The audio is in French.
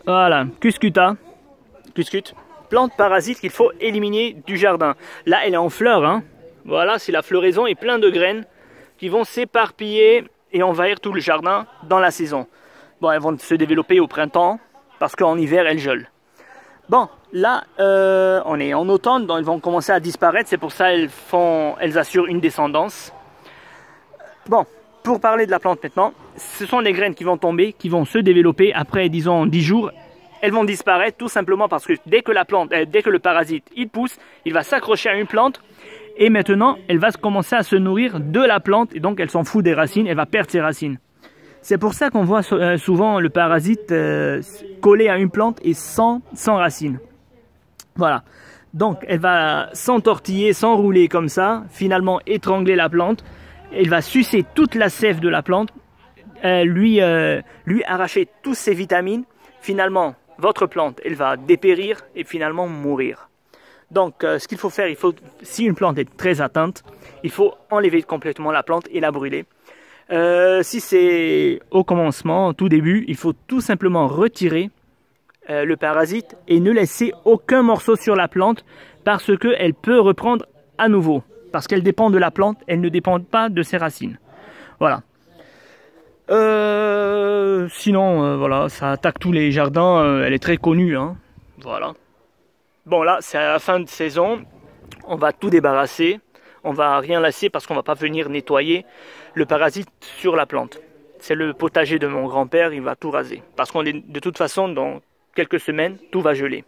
Voilà, Cuscuta. Cuscute. Plante parasite qu'il faut éliminer du jardin. Là, elle est en fleurs. Hein. Voilà, c'est la floraison et plein de graines qui vont s'éparpiller et envahir tout le jardin dans la saison. Bon, elles vont se développer au printemps parce qu'en hiver, elles gelent. Bon, là, on est en automne, donc elles vont commencer à disparaître. C'est pour ça elles assurent une descendance. Bon, pour parler de la plante maintenant, ce sont des graines qui vont tomber, qui vont se développer après, disons, 10 jours. Elles vont disparaître tout simplement parce que dès que le parasite, il pousse, il va s'accrocher à une plante. Et maintenant, elle va commencer à se nourrir de la plante. Et donc, elle s'en fout des racines, elle va perdre ses racines. C'est pour ça qu'on voit souvent le parasite collé à une plante et sans racines. Voilà. Donc, elle va s'entortiller, s'enrouler comme ça, finalement étrangler la plante. Elle va sucer toute la sève de la plante, lui arracher toutes ses vitamines. Finalement, votre plante, elle va dépérir et finalement mourir. Donc, ce qu'il faut faire, si une plante est très atteinte, il faut enlever complètement la plante et la brûler. Si c'est au commencement, au tout début, il faut tout simplement retirer le parasite et ne laisser aucun morceau sur la plante parce qu'elle peut reprendre à nouveau. Parce qu'elle dépend de la plante, elle ne dépend pas de ses racines. Voilà. Sinon, voilà, ça attaque tous les jardins, elle est très connue. Hein. Voilà. Bon là, c'est à la fin de saison, on va tout débarrasser. On va rien laisser parce qu'on va pas venir nettoyer le parasite sur la plante. C'est le potager de mon grand-père, il va tout raser. Parce qu'on est de toute façon, dans quelques semaines, tout va geler.